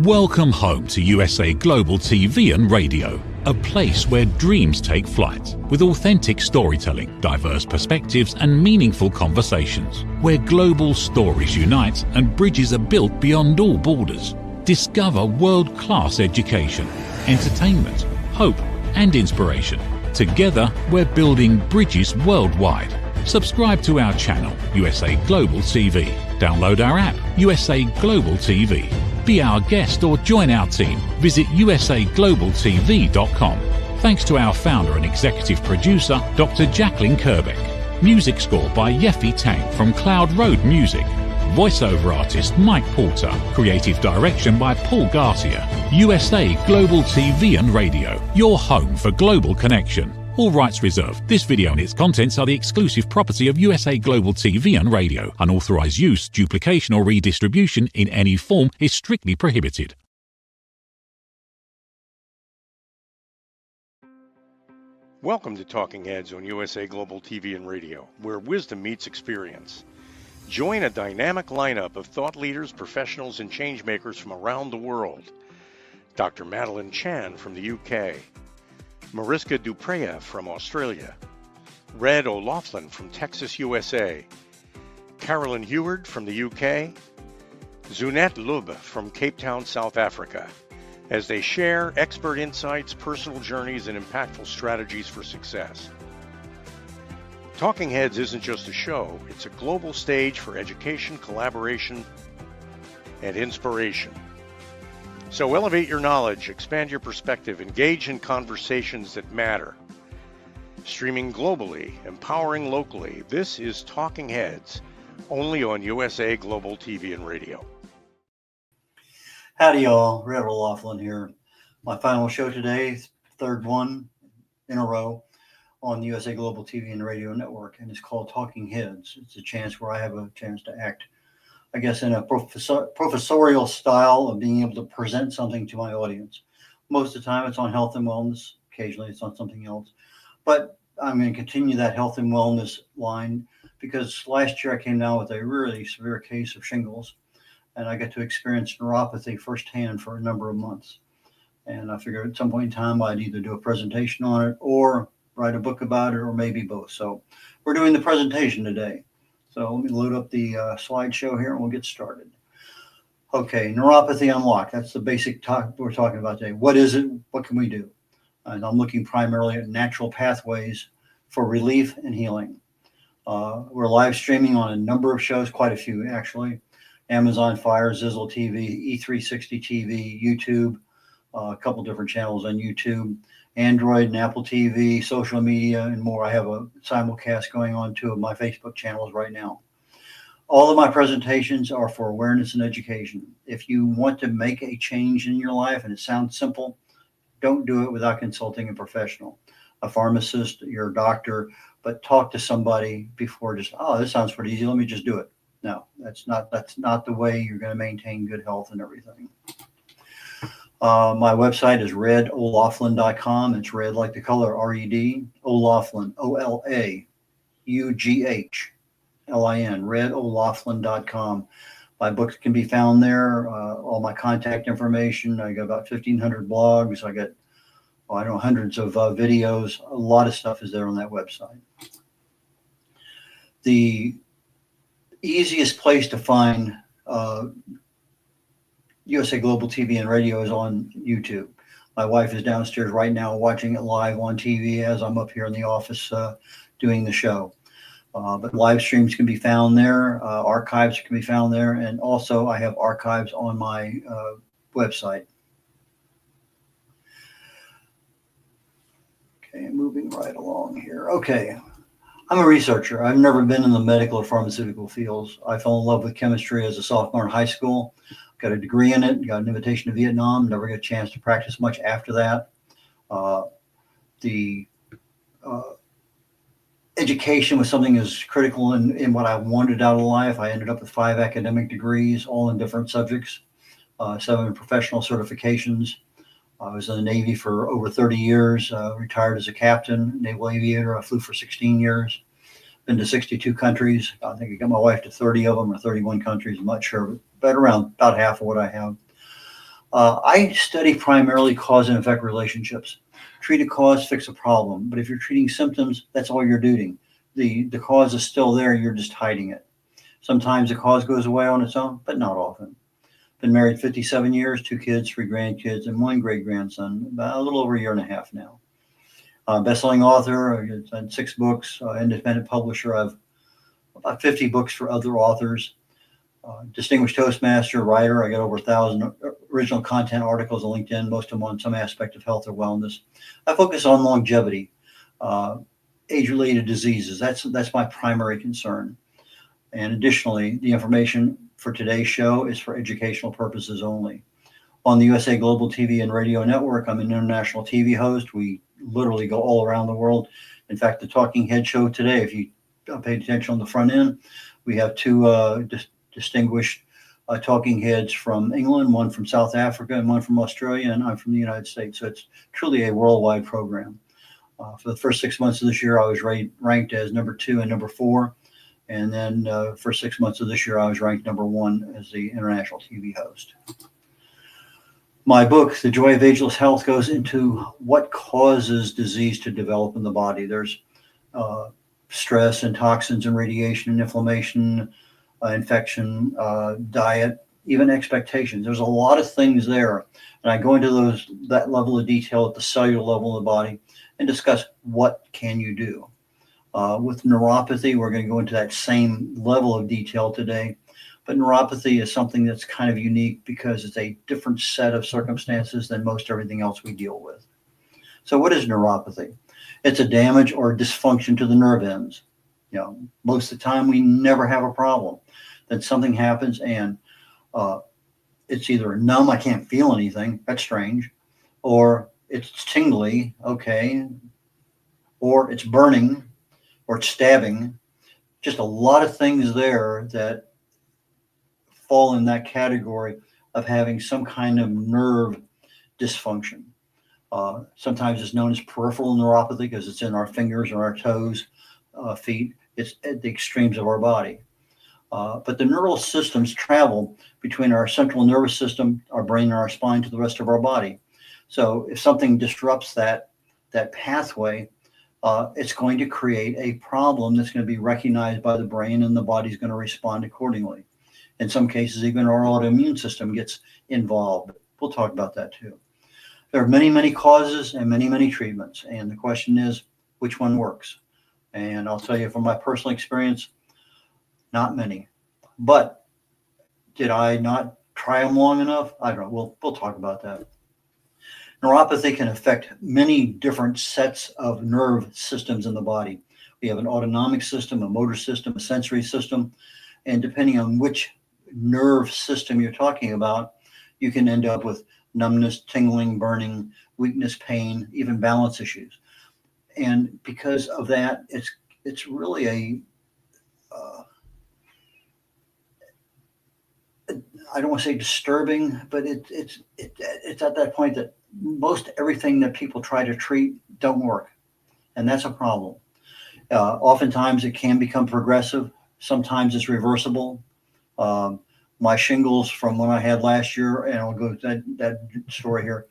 Welcome home to USA Global TV and Radio, a place where dreams take flight, with authentic storytelling, diverse perspectives and meaningful conversations, where global stories unite and bridges are built beyond all borders. Discover world-class education, entertainment, hope and inspiration. Together, we're building bridges worldwide. Subscribe to our channel, USA Global TV. Download our app, USA Global TV. Be our guest or join our team. Visit usaglobaltv.com. Thanks to our founder and executive producer, Dr. Jacqueline Kerbeck. Music score by Yeffy Tang from Cloud Road Music. Voiceover artist Mike Porter. Creative direction by Paul Garcia. USA Global TV and Radio, your home for global connection. All rights reserved. This video and its contents are the exclusive property of USA Global TV and Radio. Unauthorized use, duplication or redistribution in any form is strictly prohibited. Welcome to Talking Heads on USA Global TV and Radio, where wisdom meets experience. Join a dynamic lineup of thought leaders, professionals, and changemakers from around the world. Dr. Madeline Chan from the UK, Mariska Dupreya from Australia, Red O'Loughlin from Texas, USA, Carolyn Heward from the UK, Zunette Lub from Cape Town, South Africa, as they share expert insights, personal journeys, and impactful strategies for success. Talking Heads isn't just a show, it's a global stage for education, collaboration, and inspiration. So elevate your knowledge, expand your perspective, engage in conversations that matter. Streaming globally, empowering locally, this is Talking Heads, only on USA Global TV and Radio. Howdy y'all, Red O'Loughlin here. My final show today, third one in a row on the USA Global TV and Radio Network, and it's called Talking Heads. It's a chance where I have a chance to act, I guess, in a professorial style of being able to present something to my audience. Most of the time it's on health and wellness. Occasionally it's on something else. But I'm going to continue that health and wellness line because last year I came down with a really severe case of shingles, and I got to experience neuropathy firsthand for a number of months. And I figured at some point in time I'd either do a presentation on it or write a book about it, or maybe both. So we're doing the presentation today. So let me load up the slideshow here and we'll get started. Okay, Neuropathy Unlocked. That's the basic talk we're talking about today. What is it? What can we do? And I'm looking primarily at natural pathways for relief and healing. We're live streaming on a number of shows, quite a few actually. Amazon Fire, Zizzle TV, E360 TV, YouTube, a couple different channels on YouTube, Android and Apple TV, social media, and more. I have a simulcast going on 2 of my Facebook channels right now. All of my presentations are for awareness and education. If you want to make a change in your life and it sounds simple, don't do it without consulting a professional, a pharmacist, your doctor, but talk to somebody before just, oh, this sounds pretty easy, let me just do it. No, that's not the way you're going to maintain good health and everything. My website is redolaughlin.com. It's red like the color, R-E-D, O'Loughlin, O-L-A-U-G-H-L-I-N, redolaughlin.com. My books can be found there, all my contact information. I got about 1,500 blogs. I got, I know, hundreds of videos. A lot of stuff is there on that website. The easiest place to find USA Global TV and Radio is on YouTube. My wife is downstairs right now watching it live on TV as I'm up here in the office doing the show. But live streams can be found there. Archives can be found there. And also I have archives on my website. Okay, moving right along here. Okay. I'm a researcher. I've never been in the medical or pharmaceutical fields. I fell in love with chemistry as a sophomore in high school. Got a degree in it, got an invitation to Vietnam, never got a chance to practice much after that. Education was something as critical in what I wanted out of life. I ended up with 5 academic degrees, all in different subjects, 7 professional certifications. I was in the Navy for over 30 years, retired as a captain, naval aviator. I flew for 16 years, been to 62 countries. I think I got my wife to 30 of them or 31 countries. I'm not sure, but around about half of what I have. I study primarily cause and effect relationships. Treat a cause, fix a problem. But if you're treating symptoms, that's all you're doing. The cause is still there, you're just hiding it. Sometimes the cause goes away on its own, but not often. Been married 57 years, 2 kids, 3 grandkids, and 1 great grandson, about a little over a year and a half now. Best-selling author, I've done 6 books, independent publisher. I've about 50 books for other authors. Distinguished Toastmaster, writer. I got over 1,000 original content articles on LinkedIn, most of them on some aspect of health or wellness. I focus on longevity, age-related diseases. That's my primary concern. And additionally, the information for today's show is for educational purposes only. On the USA Global TV and Radio Network, I'm an international TV host. We literally go all around the world. In fact, the Talking Head show today, if you paid attention on the front end, we have 2 distinguished talking heads from England, one from South Africa and one from Australia, and I'm from the United States. So it's truly a worldwide program. For the first 6 months of this year, I was ranked as number 2 and number 4. And then for 6 months of this year, I was ranked number 1 as the international TV host. My book, The Joy of Ageless Health, goes into what causes disease to develop in the body. There's stress and toxins and radiation and inflammation, infection, diet, even expectations. There's a lot of things there. And I go into that level of detail at the cellular level of the body and discuss what can you do. With neuropathy, we're going to go into that same level of detail today. But neuropathy is something that's kind of unique because it's a different set of circumstances than most everything else we deal with. So what is neuropathy? It's a damage or dysfunction to the nerve ends. Most of the time we never have a problem. Then something happens and it's either numb, I can't feel anything, that's strange, or it's tingly, okay, or it's burning, or it's stabbing. Just a lot of things there that fall in that category of having some kind of nerve dysfunction. Sometimes it's known as peripheral neuropathy because it's in our fingers or our toes, feet. It's at the extremes of our body. But the neural systems travel between our central nervous system, our brain, and our spine to the rest of our body. So if something disrupts that pathway, it's going to create a problem that's going to be recognized by the brain, and the body's going to respond accordingly. In some cases, even our autoimmune system gets involved. We'll talk about that too. There are many, many causes and many, many treatments. And the question is, which one works? And I'll tell you from my personal experience, not many. But did I not try them long enough? I don't know. We'll talk about that. Neuropathy can affect many different sets of nerve systems in the body. We have an autonomic system, a motor system, a sensory system. And depending on which nerve system you're talking about, you can end up with numbness, tingling, burning, weakness, pain, even balance issues. And because of that, it's really I don't want to say disturbing, but it's at that point that most everything that people try to treat don't work, and that's a problem. Oftentimes it can become progressive. Sometimes it's reversible. My shingles from when I had last year, and I'll go to that story here.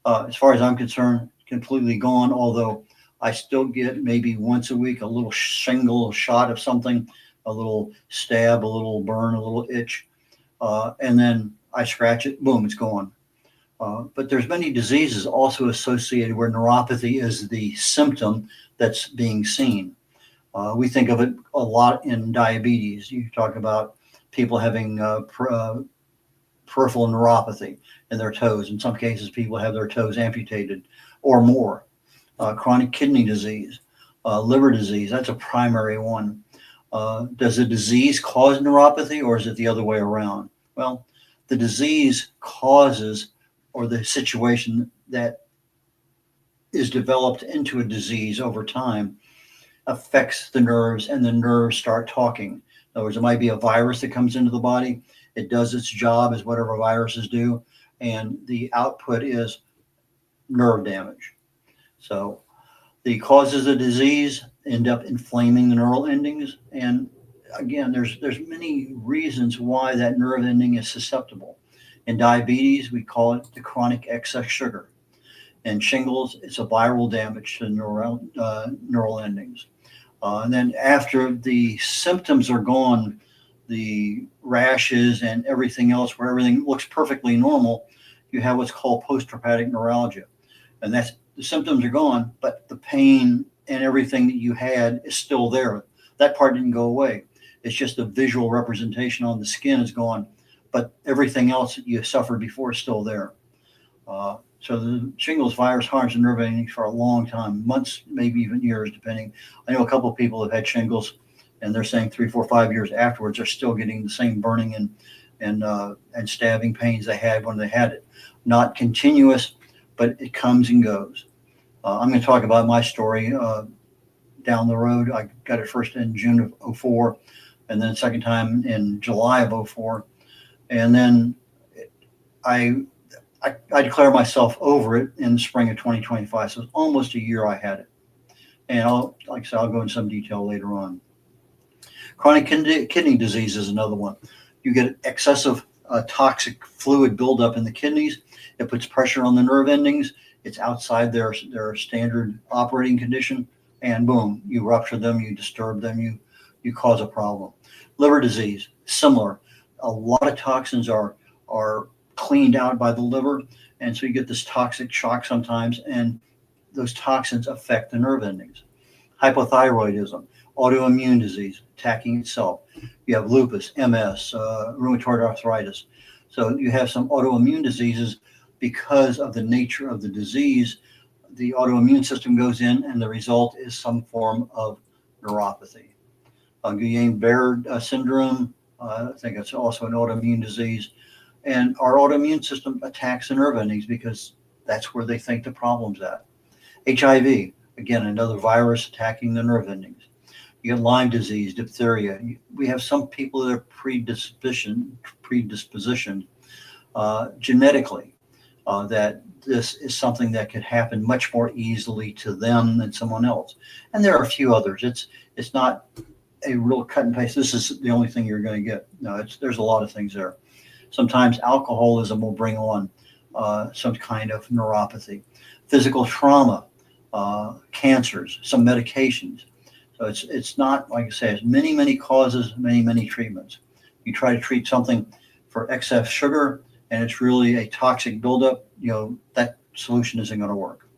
As far as I'm concerned, completely gone, although I still get maybe once a week a little shingle shot of something, a little stab, a little burn, a little itch. And then I scratch it, boom, it's gone. But there's many diseases also associated where neuropathy is the symptom that's being seen. We think of it a lot in diabetes. You talk about people having peripheral neuropathy in their toes. In some cases, people have their toes amputated or more. Chronic kidney disease, liver disease, that's a primary one. Does a disease cause neuropathy, or is it the other way around? Well, the disease causes, or the situation that is developed into a disease over time, affects the nerves, and the nerves start talking. In other words, it might be a virus that comes into the body. It does its job as whatever viruses do, and the output is nerve damage. So the causes of disease end up inflaming the neural endings. And again, there's many reasons why that nerve ending is susceptible. In diabetes, we call it the chronic excess sugar. In shingles, it's a viral damage to neural endings. And then after the symptoms are gone, the rashes and everything else, where everything looks perfectly normal, you have what's called post-traumatic neuralgia. And that's the symptoms are gone, but the pain and everything that you had is still there. That part didn't go away. It's just the visual representation on the skin is gone, but everything else that you suffered before is still there. So the shingles virus harms the nerve endings for a long time, months, maybe even years, depending. I know a couple of people have had shingles, and they're saying 3, 4, 5 years afterwards, they're still getting the same burning and stabbing pains they had when they had it. Not continuous, but it comes and goes. I'm going to talk about my story down the road. I got it first in June of 2004, and then second time in July of 2004. And then I declare myself over it in the spring of 2025. So it's almost a year I had it. And like I said, I'll go into some detail later on. Chronic kidney disease is another one. You get excessive toxic fluid buildup in the kidneys. It puts pressure on the nerve endings. It's outside their standard operating condition. And boom, you rupture them, you disturb them, you cause a problem. Liver disease, similar. A lot of toxins are cleaned out by the liver, and so you get this toxic shock sometimes, and those toxins affect the nerve endings. Hypothyroidism, autoimmune disease attacking itself. You have lupus, MS, rheumatoid arthritis. So you have some autoimmune diseases because of the nature of the disease. The autoimmune system goes in, and the result is some form of neuropathy. Guillain-Barré syndrome, I think it's also an autoimmune disease. And our autoimmune system attacks the nerve endings because that's where they think the problem's at. HIV, again, another virus attacking the nerve endings. You get Lyme disease, diphtheria. We have some people that are predispositioned genetically, that this is something that could happen much more easily to them than someone else. And there are a few others. It's not a real cut and paste. This is the only thing you're going to get. No, there's a lot of things there. Sometimes alcoholism will bring on some kind of neuropathy, physical trauma, cancers, some medications. So it's not, like I say, it's many causes, many treatments. You try to treat something for excess sugar, and it's really a toxic buildup, that solution isn't going to work.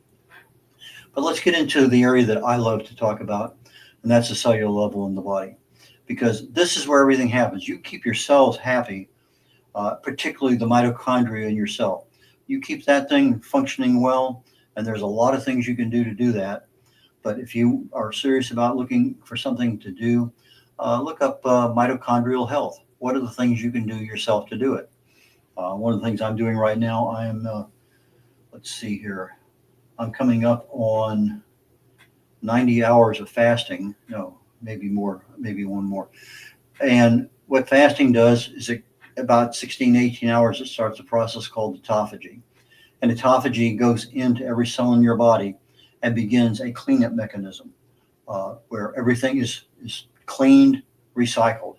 But let's get into the area that I love to talk about, and that's the cellular level in the body, because this is where everything happens. You keep your cells happy, particularly the mitochondria in your cell. You keep that thing functioning well, and there's a lot of things you can do that. But if you are serious about looking for something to do, look up mitochondrial health. What are the things you can do yourself to do it? One of the things I'm doing right now, I am, let's see here, I'm coming up on 90 hours of fasting. No, maybe more, maybe one more. And what fasting does is about 16, 18 hours, it starts a process called autophagy. And autophagy goes into every cell in your body and begins a cleanup mechanism where everything is cleaned, recycled.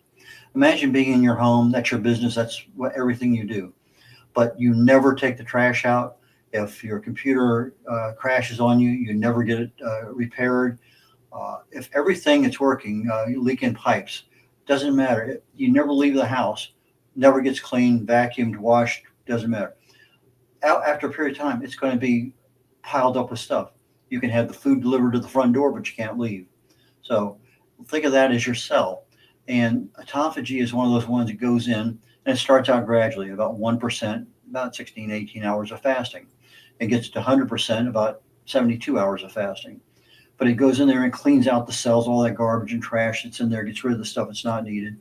Imagine being in your home. That's your business. That's everything you do. But you never take the trash out. If your computer crashes on you, you never get it repaired. If everything is working, you leak in pipes, doesn't matter. You never leave the house, never gets cleaned, vacuumed, washed, doesn't matter. After a period of time, it's going to be piled up with stuff. You can have the food delivered to the front door, but you can't leave. So think of that as your cell. And autophagy is one of those ones that goes in, and it starts out gradually, about 1%, about 16, 18 hours of fasting. It gets to 100%, about 72 hours of fasting. But it goes in there and cleans out the cells, all that garbage and trash that's in there, gets rid of the stuff that's not needed,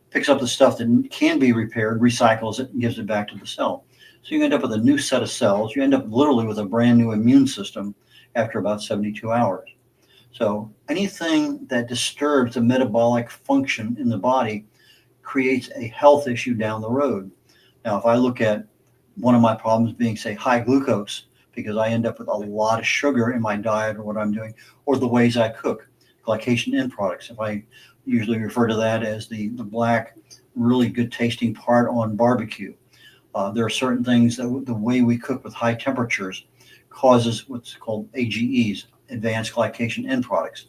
picks up the stuff that can be repaired, recycles it, and gives it back to the cell. So you end up with a new set of cells. You end up literally with a brand new immune system after about 72 hours. So anything that disturbs the metabolic function in the body creates a health issue down the road. Now, if I look at one of my problems being, say, high glucose, because I end up with a lot of sugar in my diet or what I'm doing, or the ways I cook, glycation end products. If I usually refer to that as the black, really good tasting part on barbecue. There are certain things that the way we cook with high temperatures causes what's called AGEs, advanced glycation end products.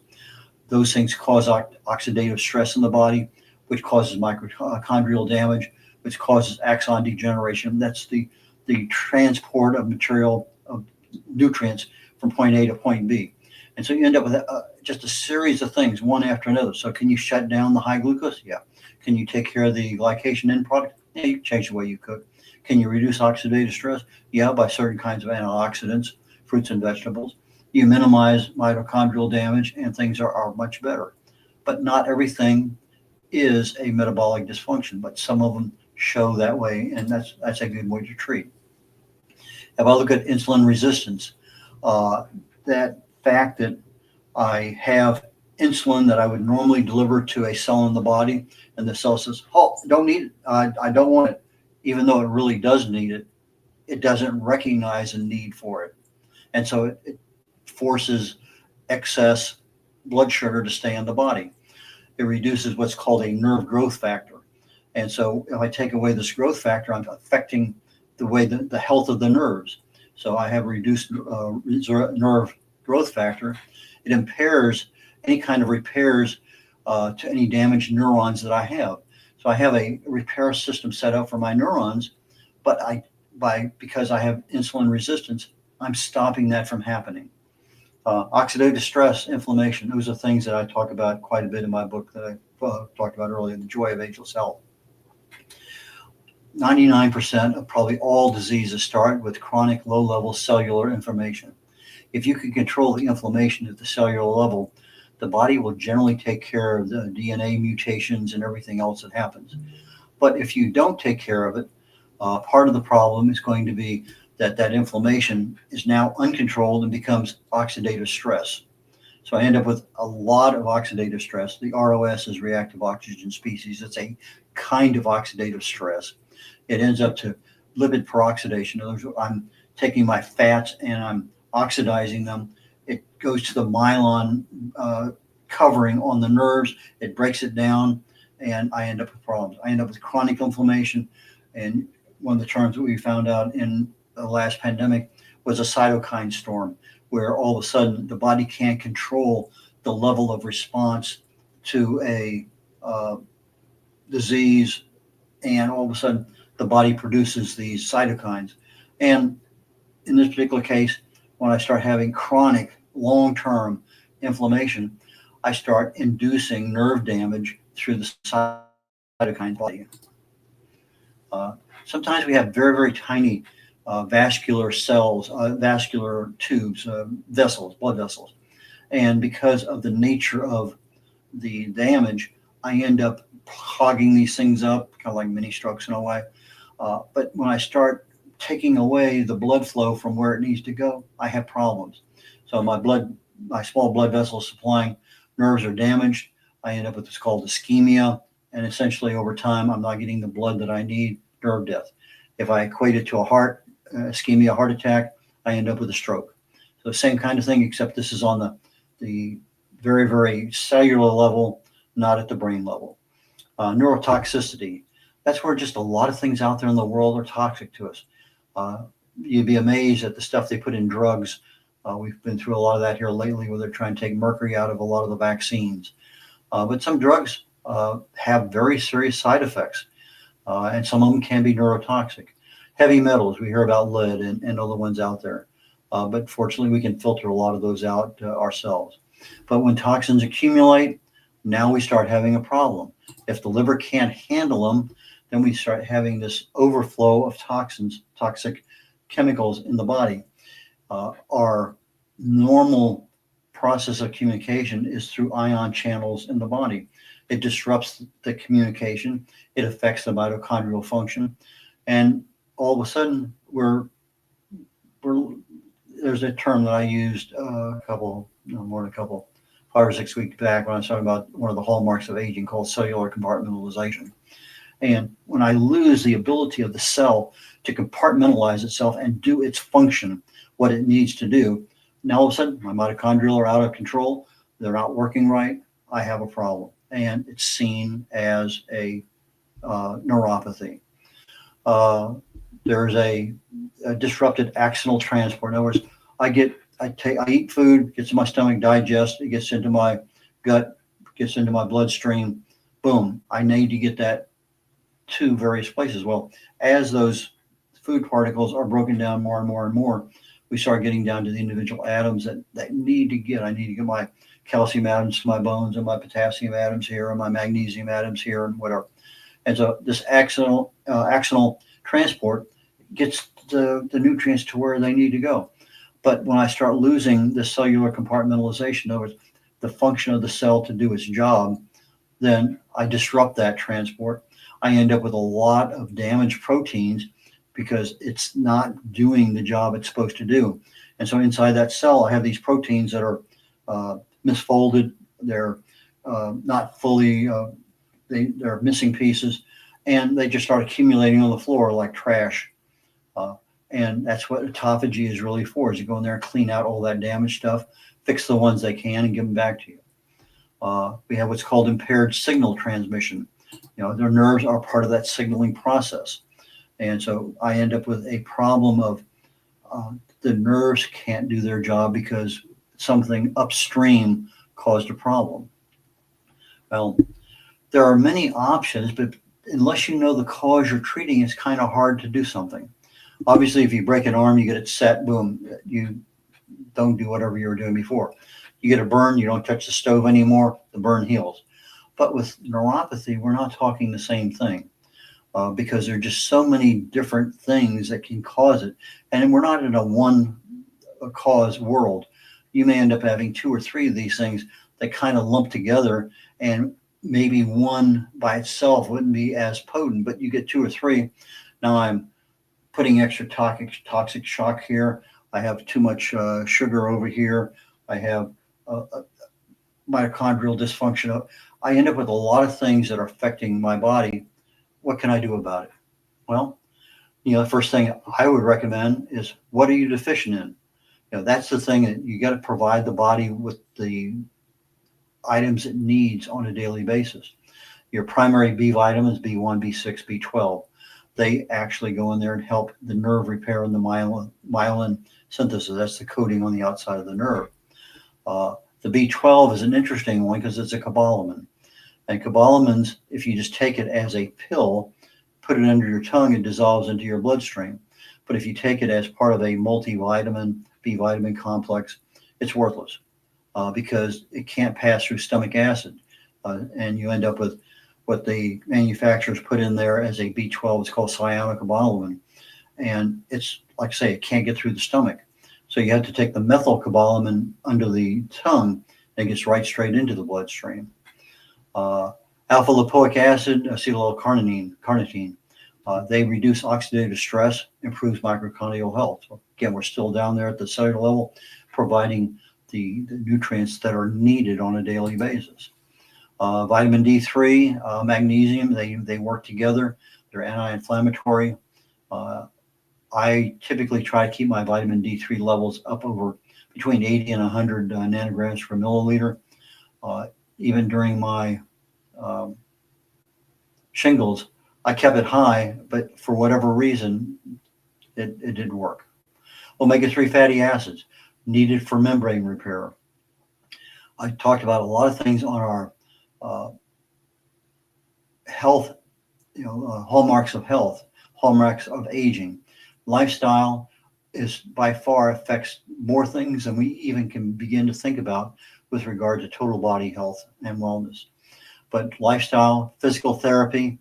Those things cause oxidative stress in the body, which causes mitochondrial damage, which causes axon degeneration. That's the transport of material, of nutrients from point A to point B. And so you end up with just a series of things, one after another. So can you shut down the high glucose? Yeah. Can you take care of the glycation end product? Yeah, you can change the way you cook. Can you reduce oxidative stress? Yeah, by certain kinds of antioxidants, fruits and vegetables. You minimize mitochondrial damage and things are much better. But not everything is a metabolic dysfunction, but some of them show that way, and that's a good way to treat. If I look at insulin resistance, that fact that I have insulin that I would normally deliver to a cell in the body, and the cell says, "Oh, don't need it. I don't want it," even though it really does need it. It doesn't recognize a need for it, and so it forces excess blood sugar to stay in the body. It reduces what's called a nerve growth factor, and so if I take away this growth factor, I'm affecting the way the health of the nerves. So I have reduced nerve growth factor. It impairs any kind of repairs to any damaged neurons that I have. So I have a repair system set up for my neurons, but because I have insulin resistance, I'm stopping that from happening. Oxidative stress, inflammation, those are things that I talk about quite a bit in my book that I talked about earlier, The Joy of Ageless Health. 99% of probably all diseases start with chronic low-level cellular inflammation. If you can control the inflammation at the cellular level, the body will generally take care of the DNA mutations and everything else that happens. But if you don't take care of it, part of the problem is going to be that inflammation is now uncontrolled and becomes oxidative stress. So I end up with a lot of oxidative stress. The ROS is reactive oxygen species. It's a kind of oxidative stress. It ends up to lipid peroxidation. In other words, I'm taking my fats and I'm oxidizing them. It goes to the myelin covering on the nerves. It breaks it down, and I end up with problems. I end up with chronic inflammation. And one of the terms that we found out in the last pandemic was a cytokine storm, where all of a sudden the body can't control the level of response to a disease, and all of a sudden the body produces these cytokines. And in this particular case, when I start having chronic long-term inflammation, I start inducing nerve damage through the cytokine body. Sometimes we have very, very tiny vascular cells, vascular tubes, vessels, blood vessels. And because of the nature of the damage, I end up clogging these things up, kind of like mini strokes in a way. But when I start taking away the blood flow from where it needs to go, I have problems. So my small blood vessels supplying nerves are damaged. I end up with what's called ischemia. And essentially over time, I'm not getting the blood that I need, nerve death. If I equate it to a heart, ischemia, heart attack, I end up with a stroke. So the same kind of thing, except this is on the very, very cellular level, not at the brain level. Neurotoxicity. That's where just a lot of things out there in the world are toxic to us. You'd be amazed at the stuff they put in drugs. We've been through a lot of that here lately, where they're trying to take mercury out of a lot of the vaccines. But some drugs have very serious side effects, and some of them can be neurotoxic. Heavy metals, we hear about lead and other ones out there. But fortunately, we can filter a lot of those out ourselves. But when toxins accumulate, now we start having a problem. If the liver can't handle them, then we start having this overflow of toxins, toxic chemicals in the body. Our normal process of communication is through ion channels in the body. It disrupts the communication. It affects the mitochondrial function. And all of a sudden, there's a term that I used more than a couple, 5 or 6 weeks back, when I was talking about one of the hallmarks of aging called cellular compartmentalization. And when I lose the ability of the cell to compartmentalize itself and do its function, what it needs to do, now all of a sudden my mitochondria are out of control. They're not working right. I have a problem. And it's seen as a neuropathy. there's a disrupted axonal transport. In other words, I eat food, gets in my stomach, digests, it gets into my gut, gets into my bloodstream. Boom, I need to get that to various places. Well, as those food particles are broken down more and more and more, we start getting down to the individual atoms that I need to get my calcium atoms to my bones, and my potassium atoms here, and my magnesium atoms here, and whatever. And so this axonal transport gets the nutrients to where they need to go. But when I start losing the cellular compartmentalization, in other words, the function of the cell to do its job, then I disrupt that transport. I end up with a lot of damaged proteins because it's not doing the job it's supposed to do. And so inside that cell, I have these proteins that are misfolded. They're not fully, they're missing pieces, and they just start accumulating on the floor like trash. And that's what autophagy is really for, is you go in there and clean out all that damaged stuff, fix the ones they can, and give them back to you. We have what's called impaired signal transmission. Their nerves are part of that signaling process. And so I end up with a problem of the nerves can't do their job because something upstream caused a problem. Well, there are many options, but unless you know the cause you're treating, it's kind of hard to do something. Obviously, if you break an arm, you get it set, boom, you don't do whatever you were doing before. You get a burn, you don't touch the stove anymore, the burn heals. But with neuropathy, we're not talking the same thing because there are just so many different things that can cause it. And we're not in a one cause world. You may end up having 2 or 3 of these things that kind of lump together, and maybe one by itself wouldn't be as potent, but you get 2 or 3. Now I'm putting extra toxic shock here. I have too much sugar over here. I have mitochondrial dysfunction. I end up with a lot of things that are affecting my body. What can I do about it? Well, the first thing I would recommend is, what are you deficient in? That's the thing that you got to provide the body with the items it needs on a daily basis. Your primary B vitamins, B1, B6, B12, they actually go in there and help the nerve repair and the myelin synthesis. That's the coating on the outside of the nerve. The B12 is an interesting one because it's a cobalamin. And cobalamins, if you just take it as a pill, put it under your tongue, it dissolves into your bloodstream. But if you take it as part of a multivitamin, B vitamin complex, it's worthless because it can't pass through stomach acid. And you end up with what the manufacturers put in there as a B12. It's called cyanocobalamin. And it's, like I say, it can't get through the stomach. So you have to take the methylcobalamin under the tongue, and it gets right straight into the bloodstream. Alpha lipoic acid, acetylcarnitine, they reduce oxidative stress, improves mitochondrial health. So again, we're still down there at the cellular level, providing the nutrients that are needed on a daily basis. Vitamin D3, magnesium, they work together. They're anti-inflammatory. I typically try to keep my vitamin D3 levels up over between 80 and 100 nanograms per milliliter. Even during my shingles, I kept it high, but for whatever reason, it didn't work. Omega-3 fatty acids, needed for membrane repair. I talked about a lot of things on our health, hallmarks of health, hallmarks of aging. Lifestyle is by far affects more things than we even can begin to think about with regard to total body health and wellness. But lifestyle, physical therapy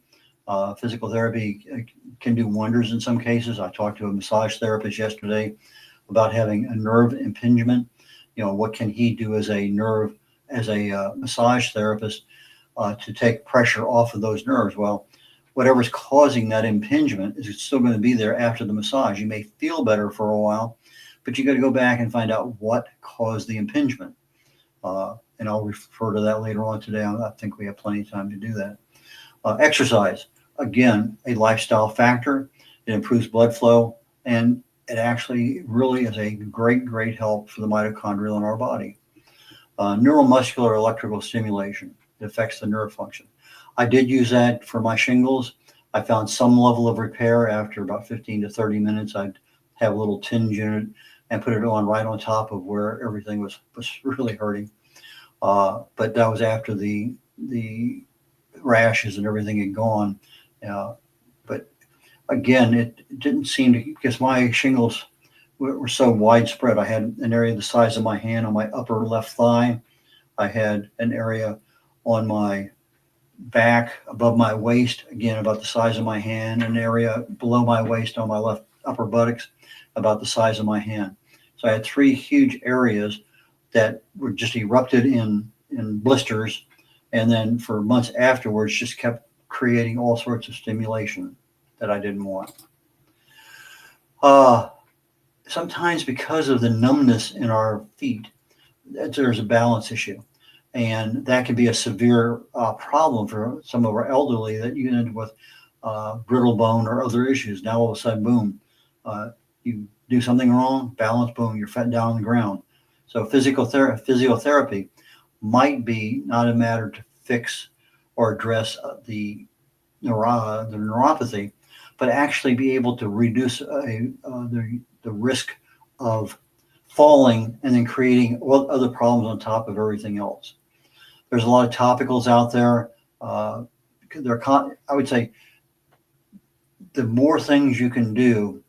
can do wonders in some cases. I talked to a massage therapist yesterday about having a nerve impingement. What can he do as a massage therapist to take pressure off of those nerves? Well, whatever's causing that impingement is still going to be there after the massage. You may feel better for a while, but you got to go back and find out what caused the impingement. And I'll refer to that later on today. I think we have plenty of time to do that. Exercise, again, a lifestyle factor. It improves blood flow, and it actually really is a great help for the mitochondria in our body. Neuromuscular electrical stimulation. It affects the nerve function. I did use that for my shingles. I found some level of repair after about 15 to 30 minutes. I'd have a little tinge in it and put it on right on top of where everything was really hurting. But that was after the rashes and everything had gone. But again, it didn't seem to, because my shingles were so widespread. I had an area the size of my hand on my upper left thigh. I had an area on my back above my waist, again about the size of my hand, an area below my waist on my left upper buttocks about the size of my hand. So I had 3 huge areas that were just erupted in blisters, and then for months afterwards just kept creating all sorts of stimulation that I didn't want. Sometimes because of the numbness in our feet, there's a balance issue. And that can be a severe problem for some of our elderly, that you end up with brittle bone or other issues. Now all of a sudden, boom, you do something wrong, balance, boom, you're down on the ground. So physiotherapy might be not a matter to fix or address the neuropathy, but actually be able to reduce the risk of falling and then creating other problems on top of everything else. There's a lot of topicals out there. I would say the more things you can do,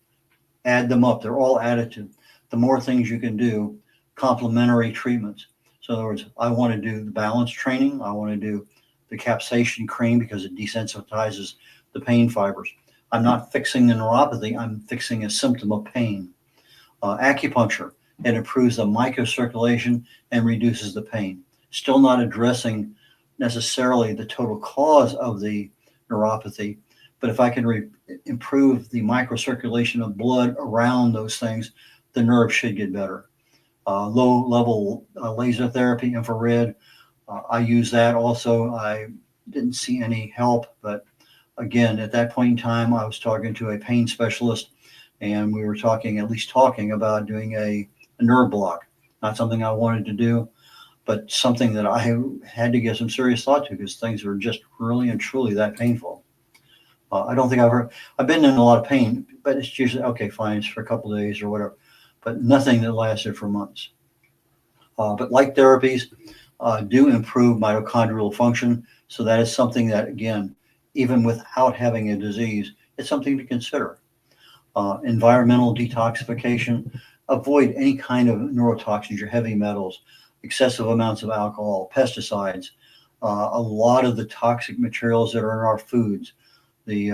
add them up. They're all additive. The more things you can do, complementary treatments. So in other words, I want to do the balance training. I want to do the capsaicin cream because it desensitizes the pain fibers. I'm not fixing the neuropathy. I'm fixing a symptom of pain. Acupuncture, it improves the microcirculation and reduces the pain. Still not addressing necessarily the total cause of the neuropathy, but if I can improve the microcirculation of blood around those things, the nerve should get better. Low-level laser therapy, infrared, I use that also. I didn't see any help, but again, at that point in time, I was talking to a pain specialist, and we were talking about doing a nerve block. Not something I wanted to do, but something that I had to give some serious thought to, because things were just really and truly that painful. I don't think I've been in a lot of pain, but it's usually, okay, fine, it's for a couple of days or whatever, but nothing that lasted for months. But light therapies do improve mitochondrial function. So that is something that, again, even without having a disease, it's something to consider. Environmental detoxification, avoid any kind of neurotoxins, your heavy metals, excessive amounts of alcohol, pesticides, a lot of the toxic materials that are in our foods, the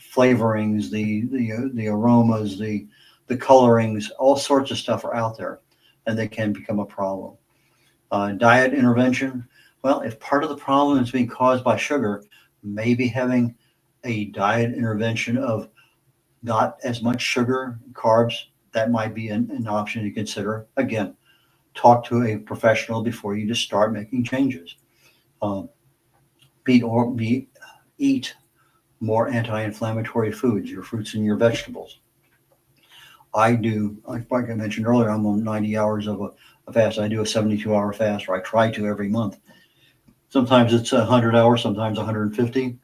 flavorings, the aromas, the colorings, all sorts of stuff are out there, and they can become a problem. Diet intervention. Well, if part of the problem is being caused by sugar, maybe having a diet intervention of not as much sugar, carbs, that might be an option to consider. Again, talk to a professional before you just start making changes. Eat more anti-inflammatory foods, your fruits and your vegetables. I do, like I mentioned earlier, I'm on 90 hours of a fast. I do a 72-hour fast, or I try to every month. Sometimes it's 100 hours, sometimes 150,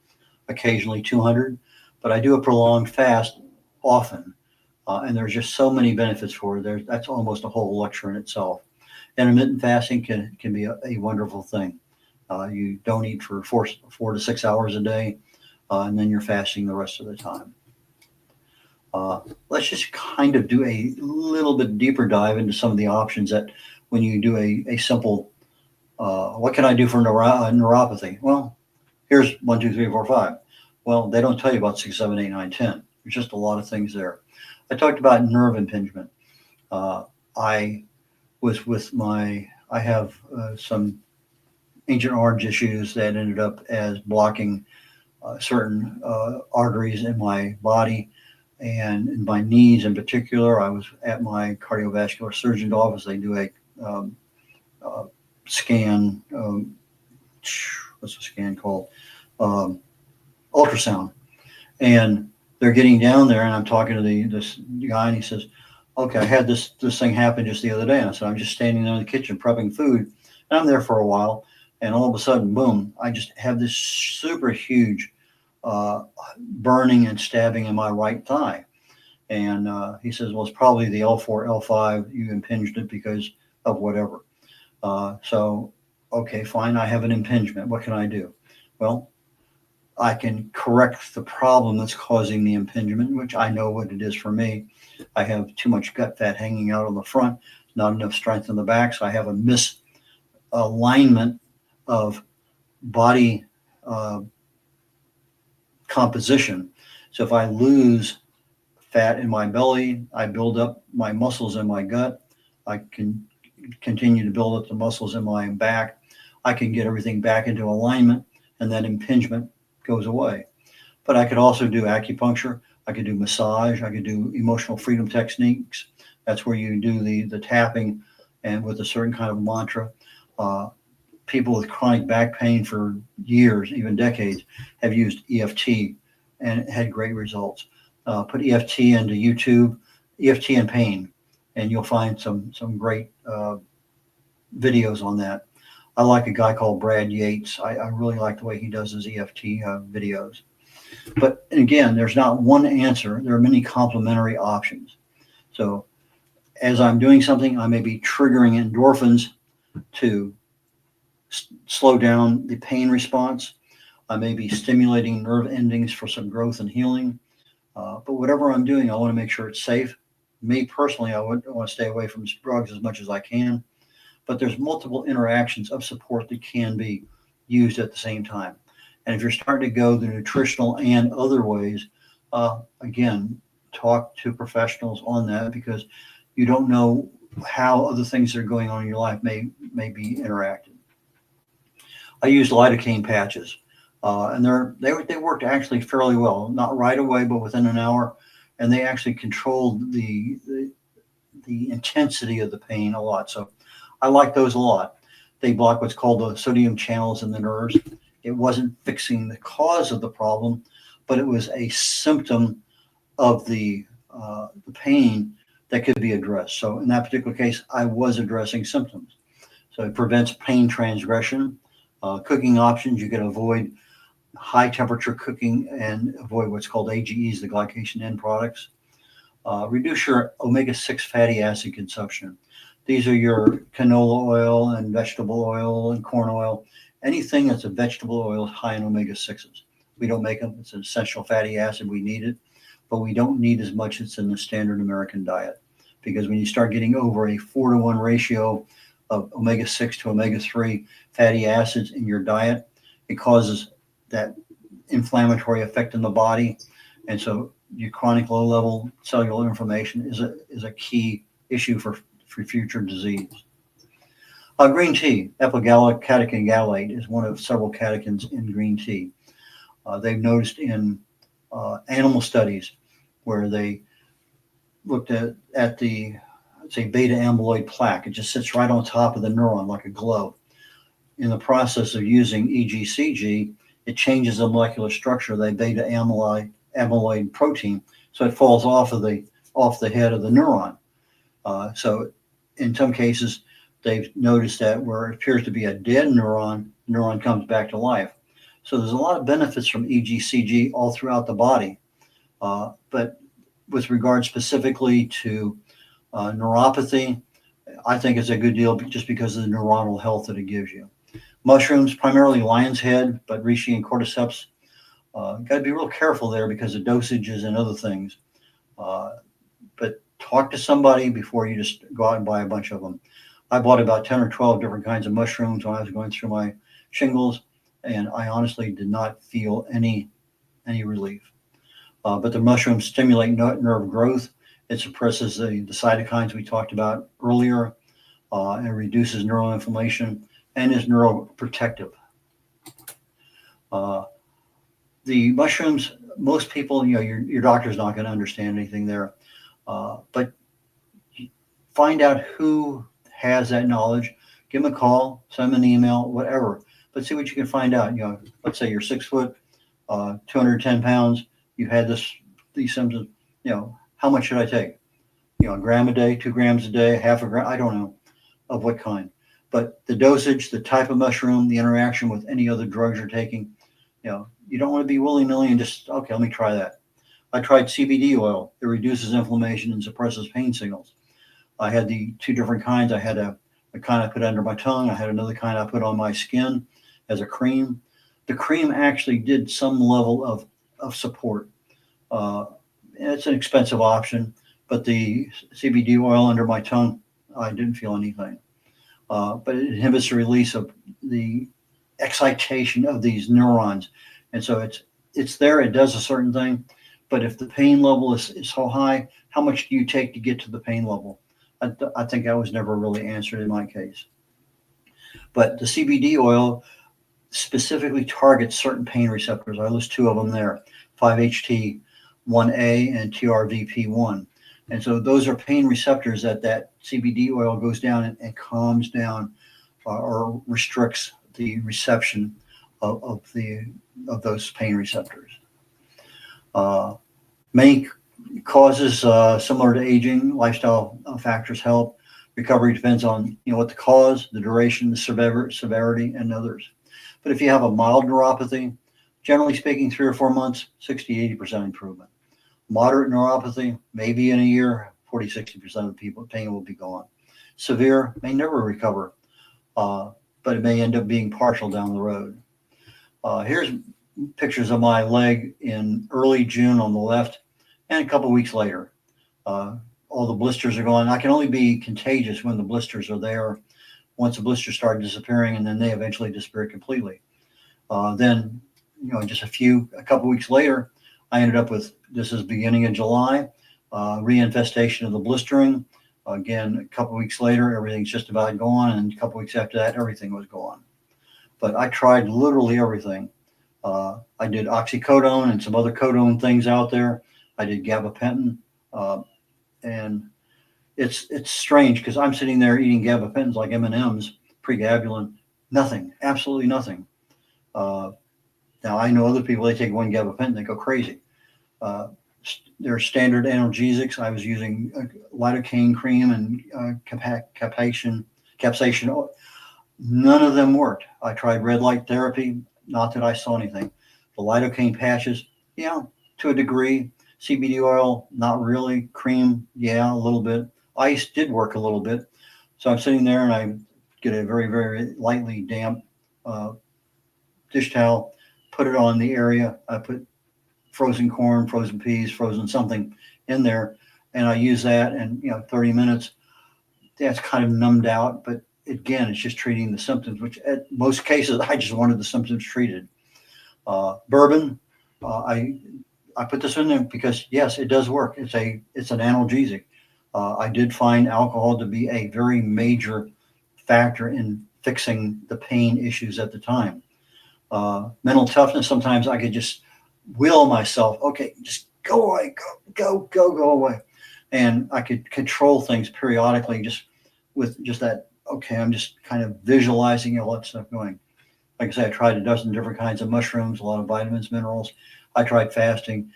occasionally 200, but I do a prolonged fast often. And there's just so many benefits for it. That's almost a whole lecture in itself. Intermittent fasting can be a wonderful thing. You don't eat for 4 to 6 hours a day, and then you're fasting the rest of the time. Let's just kind of do a little bit deeper dive into some of the options that when you do a simple, what can I do for neuropathy? Well, here's 1, 2, 3, 4, 5. Well, they don't tell you about 6, 7, 8, 9, 10. There's just a lot of things there. I talked about nerve impingement. I have some Agent Orange issues that ended up as blocking certain arteries in my body and in my knees in particular. I was at my cardiovascular surgeon's office. They do a scan. What's the scan called? Ultrasound. And they're getting down there, and I'm talking to this guy, and he says, okay, I had this thing happen just the other day. And I said, I'm just standing there in the kitchen prepping food, and I'm there for a while, and all of a sudden, boom, I just have this super huge burning and stabbing in my right thigh. And he says, well, it's probably the L4, L5. You impinged it because of whatever. So, okay, fine. I have an impingement. What can I do? Well, I can correct the problem that's causing the impingement, which I know what it is for me. I have too much gut fat hanging out on the front, not enough strength in the back. So I have a misalignment of body composition. So if I lose fat in my belly, I build up my muscles in my gut. I can continue to build up the muscles in my back. I can get everything back into alignment, and that impingement goes away. But I could also do acupuncture. I could do massage. I could do emotional freedom techniques. That's where you do the tapping and with a certain kind of mantra. People with chronic back pain for years, even decades, have used EFT and had great results. Put EFT into YouTube, EFT and pain, and you'll find some great videos on that. I like a guy called Brad Yates. I really like the way he does his EFT videos. But again, there's not one answer. There are many complementary options. So as I'm doing something, I may be triggering endorphins to slow down the pain response. I may be stimulating nerve endings for some growth and healing. But whatever I'm doing, I want to make sure it's safe. Me personally, I want to stay away from drugs as much as I can. But there's multiple interactions of support that can be used at the same time. And if you're starting to go the nutritional and other ways, again, talk to professionals on that, because you don't know how other things that are going on in your life may be interacting. I used lidocaine patches, and they worked actually fairly well. Not right away, but within an hour, and they actually controlled the intensity of the pain a lot. So I like those a lot. They block what's called the sodium channels in the nerves. It wasn't fixing the cause of the problem, but it was a symptom of the pain that could be addressed. So in that particular case, I was addressing symptoms. So it prevents pain transgression. Cooking options, you can avoid high temperature cooking and avoid what's called AGEs, the glycation end products. Reduce your omega-6 fatty acid consumption. These are your canola oil and vegetable oil and corn oil. Anything that's a vegetable oil is high in omega-6s. We don't make them. It's an essential fatty acid. We need it, but we don't need as much as in the standard American diet. Because when you start getting over a 4-to-1 ratio of omega-6 to omega-3 fatty acids in your diet, it causes that inflammatory effect in the body. And so your chronic low-level cellular inflammation is a key issue for future disease. Green tea, epigallocatechin gallate, is one of several catechins in green tea. They've noticed in animal studies where they looked at the, say, beta amyloid plaque. It just sits right on top of the neuron like a glove. In the process of using EGCG, it changes the molecular structure of the beta amyloid protein, so it falls off the head of the neuron. So in some cases, they've noticed that where it appears to be a dead neuron comes back to life. So there's a lot of benefits from EGCG all throughout the body. But with regard specifically to neuropathy, I think it's a good deal just because of the neuronal health that it gives you. Mushrooms, primarily lion's head, but reishi and cordyceps, got to be real careful there because of dosages and other things. But talk to somebody before you just go out and buy a bunch of them. I bought about 10 or 12 different kinds of mushrooms when I was going through my shingles, and I honestly did not feel any relief. But the mushrooms stimulate nerve growth. It suppresses the cytokines we talked about earlier, and reduces neural inflammation and is neuroprotective. The mushrooms, most people, your doctor's not going to understand anything there, but find out who has that knowledge. Give them a call, send them an email, whatever. But see what you can find out. Let's say you're 6 foot, 210 pounds. You've had these symptoms. How much should I take? A gram a day, 2 grams a day, half a gram. I don't know of what kind. But the dosage, the type of mushroom, the interaction with any other drugs you're taking, you don't want to be willy-nilly and just, okay, let me try that. I tried CBD oil. It reduces inflammation and suppresses pain signals. I had the two different kinds. I had a kind I put under my tongue. I had another kind I put on my skin as a cream. The cream actually did some level of support. It's an expensive option, but the CBD oil under my tongue, I didn't feel anything. But it inhibits the release of the excitation of these neurons. And so it's there, it does a certain thing. But if the pain level is so high, how much do you take to get to the pain level? I think that was never really answered in my case. But the CBD oil specifically targets certain pain receptors. I list two of them there, 5-HT1A and TRVP1. And so those are pain receptors that CBD oil goes down and calms down or restricts the reception of those pain receptors. Many causes similar to aging, lifestyle factors help. Recovery depends on what the cause, the duration, the severity, and others. But if you have a mild neuropathy, generally speaking, 3 or 4 months, 60-80% improvement. Moderate neuropathy, maybe in a year, 40-60% of the people, pain will be gone. Severe may never recover, but it may end up being partial down the road. Here's pictures of my leg in early June on the left, and a couple of weeks later. All the blisters are gone. I can only be contagious when the blisters are there. Once the blisters start disappearing, and then they eventually disappear completely. Then, just a couple of weeks later, I ended up with, this is beginning of July, reinfestation of the blistering. Again, a couple of weeks later, everything's just about gone, and a couple of weeks after that, everything was gone. But I tried literally everything. I did oxycodone and some other codone things out there. I did gabapentin, and it's strange because I'm sitting there eating gabapentins like M&Ms, pregabalin, nothing, absolutely nothing. Now I know other people, they take one gabapentin, they go crazy. They're standard analgesics. I was using lidocaine cream and capsaicin. None of them worked. I tried red light therapy, not that I saw anything. The lidocaine patches, to a degree. CBD oil, not really. Cream, a little bit. Ice did work a little bit. So I'm sitting there and I get a very, very lightly damp dish towel, put it on the area. I put frozen corn, frozen peas, frozen something in there, and I use that, and 30 minutes, that's kind of numbed out. But again, it's just treating the symptoms, which at most cases, I just wanted the symptoms treated. Bourbon, I put this in there because yes, it does work. It's an analgesic. I did find alcohol to be a very major factor in fixing the pain issues at the time. Mental toughness, sometimes I could just will myself, okay, just go away, go away. And I could control things periodically just with just that, okay, I'm just kind of visualizing all that stuff going. Like I said, I tried a dozen different kinds of mushrooms, a lot of vitamins, minerals. I tried fasting,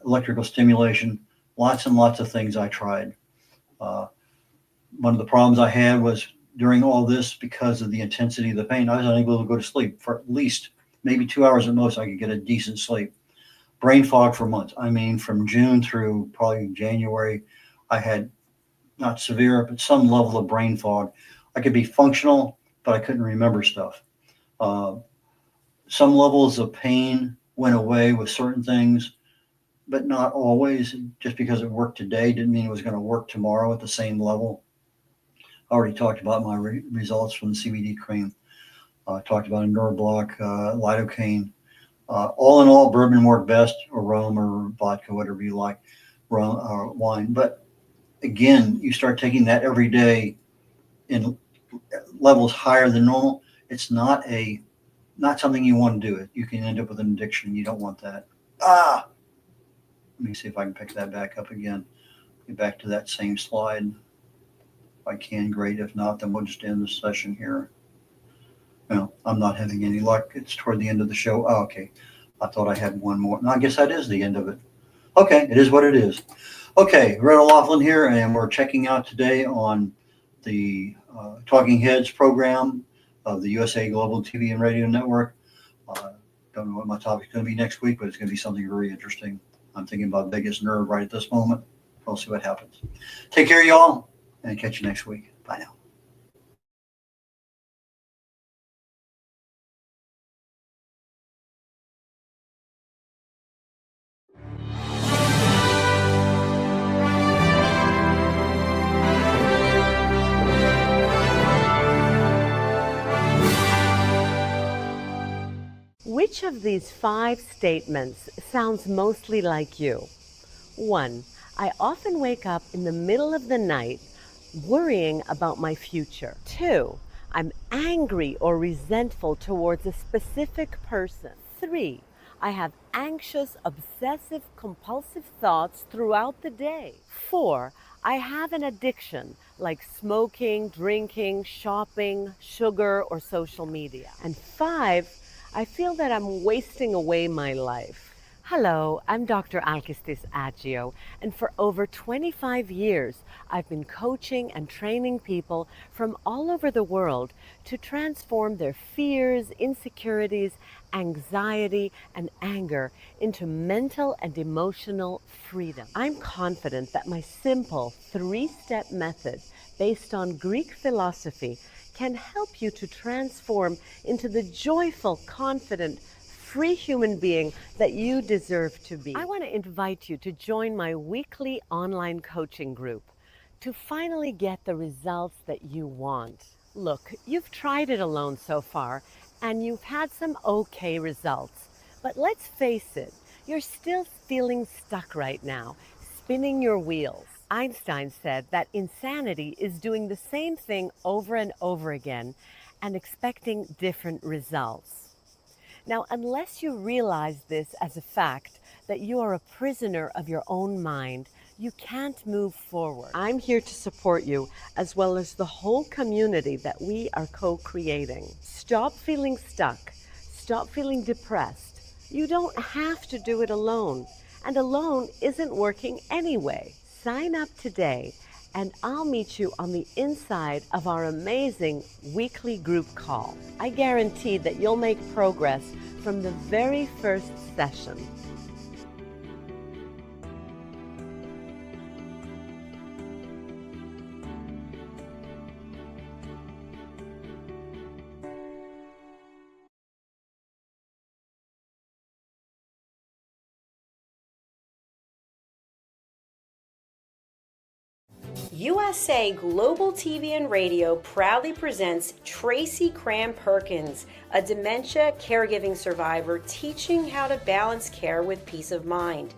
electrical stimulation, lots and lots of things I tried. One of the problems I had was during all this, because of the intensity of the pain, I was unable to go to sleep for at least maybe 2 hours at most. I could get a decent sleep. Brain fog for months. I mean, from June through probably January, I had not severe, but some level of brain fog. I could be functional, but I couldn't remember stuff. Some levels of pain went away with certain things, but not always. Just because it worked today didn't mean it was going to work tomorrow at the same level. I already talked about my results from the CBD cream. I talked about a Neuroblock, lidocaine. All in all, bourbon worked best, or rum, or vodka, whatever you like, rum or wine. But again, you start taking that every day in levels higher than normal. It's not something you want to do. You can end up with an addiction. You don't want that. Let me see if I can pick that back up again. Get back to that same slide. If I can, great. If not, then we'll just end the session here. No, I'm not having any luck. It's toward the end of the show. Oh, okay. I thought I had one more. No, I guess that is the end of it. Okay, it is what it is. Okay, Red O'Loughlin here, and we're checking out today on the Talking Heads program of the USA Global TV and Radio Network. Don't know what my topic's going to be next week, but it's going to be something very interesting. I'm thinking about vagus nerve right at this moment. We'll see what happens. Take care, y'all, and catch you next week. Bye now. Which of these 5 statements sounds mostly like you? 1. I often wake up in the middle of the night worrying about my future. 2. I'm angry or resentful towards a specific person. 3. I have anxious, obsessive, compulsive thoughts throughout the day. 4. I have an addiction like smoking, drinking, shopping, sugar, or social media. And 5, I feel that I'm wasting away my life. Hello, I'm Dr. Alkistis Agio, and for over 25 years, I've been coaching and training people from all over the world to transform their fears, insecurities, anxiety, and anger into mental and emotional freedom. I'm confident that my simple 3-step method based on Greek philosophy can help you to transform into the joyful, confident, free human being that you deserve to be. I want to invite you to join my weekly online coaching group to finally get the results that you want. Look, you've tried it alone so far and you've had some okay results, but let's face it, you're still feeling stuck right now, spinning your wheels. Einstein said that insanity is doing the same thing over and over again and expecting different results. Now, unless you realize this as a fact, that you are a prisoner of your own mind, you can't move forward. I'm here to support you, as well as the whole community that we are co-creating. Stop feeling stuck. Stop feeling depressed. You don't have to do it alone, and alone isn't working anyway. Sign up today, and I'll meet you on the inside of our amazing weekly group call. I guarantee that you'll make progress from the very first session. USA Global TV and Radio proudly presents Tracy Cram Perkins, a dementia caregiving survivor teaching how to balance care with peace of mind.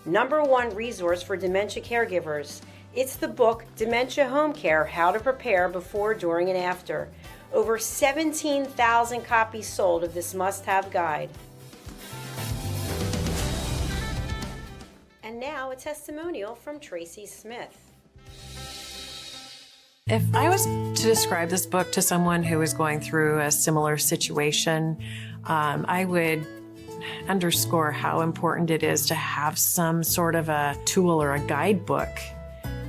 #1 resource for dementia caregivers. It's the book Dementia Home Care: How to Prepare Before, During, and After. Over 17,000 copies sold of this must-have guide. And now a testimonial from Tracy Smith. If I was to describe this book to someone who is going through a similar situation, I would underscore how important it is to have some sort of a tool or a guidebook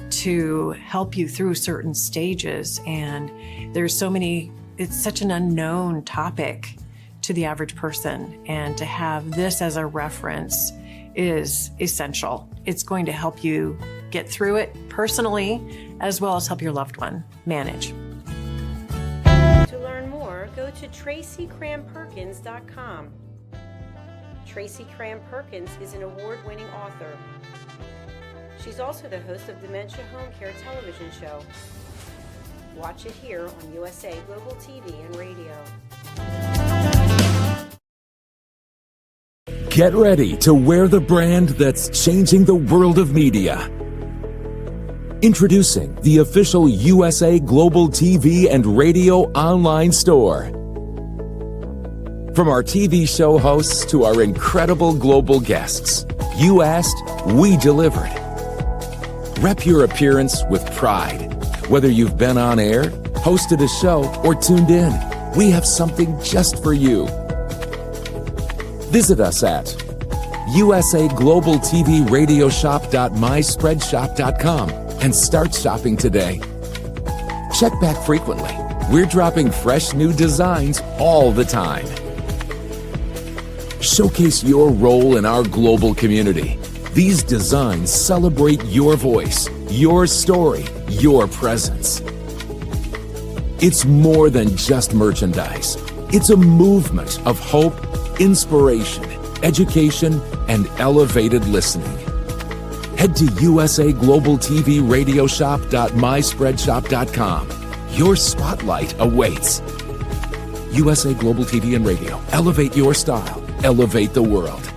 to help you through certain stages. And there's so many, it's such an unknown topic to the average person. And to have this as a reference is essential. It's going to help you get through it personally, as well as help your loved one manage. To learn more, go to TracyCramPerkins.com. Tracy Cram Perkins is an award-winning author. She's also the host of Dementia Home Care television show. Watch it here on USA Global TV and Radio. Get ready to wear the brand that's changing the world of media. Introducing the official USA Global TV and Radio online store. From our TV show hosts to our incredible global guests, you asked, we delivered. Rep your appearance with pride. Whether you've been on air, hosted a show, or tuned in, we have something just for you. Visit us at usaglobaltvradioshoп.myspreadshop.com and start shopping today. Check back frequently. We're dropping fresh new designs all the time. showcase your role in our global community. These designs celebrate your voice, your story, your presence. It's more than just merchandise. It's a movement of hope, inspiration, education, and elevated listening. Head to usaglobaltvradiosshop.myspreadshop.com. Your spotlight awaits. USA Global TV and Radio. Elevate your style. Elevate the world.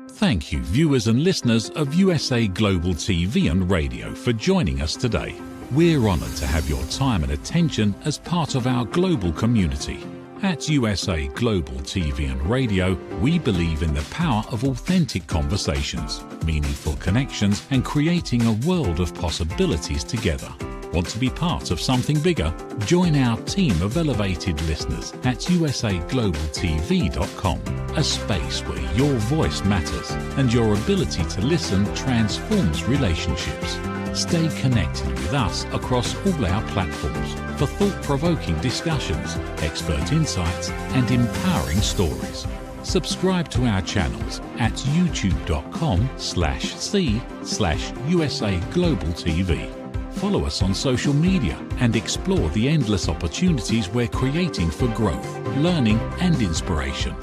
Thank you, viewers and listeners of USA Global TV and Radio, for joining us today. We're honoured to have your time and attention as part of our global community. At USA Global TV and Radio, we believe in the power of authentic conversations, meaningful connections, and creating a world of possibilities together. Want to be part of something bigger? Join our team of elevated listeners at usaglobaltv.com, a space where your voice matters and your ability to listen transforms relationships. Stay connected with us across all our platforms for thought-provoking discussions, expert insights, and empowering stories. Subscribe to our channels at youtube.com/c/USA Global TV. Follow us on social media and explore the endless opportunities we're creating for growth, learning, and inspiration.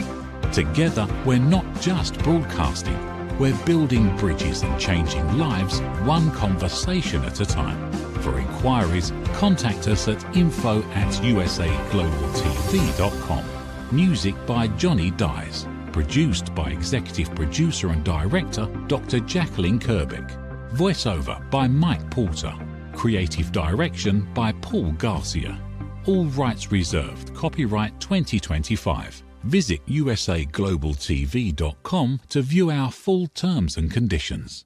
Together, we're not just broadcasting, we're building bridges and changing lives one conversation at a time. For inquiries, contact us at info@usaglobaltv.com. Music by Johnny Dyes. Produced by Executive Producer and Director Dr. Jacqueline Kerbeck. Voiceover by Mike Porter. Creative Direction by Paul Garcia. All rights reserved. Copyright 2025. Visit usaglobaltv.com to view our full terms and conditions.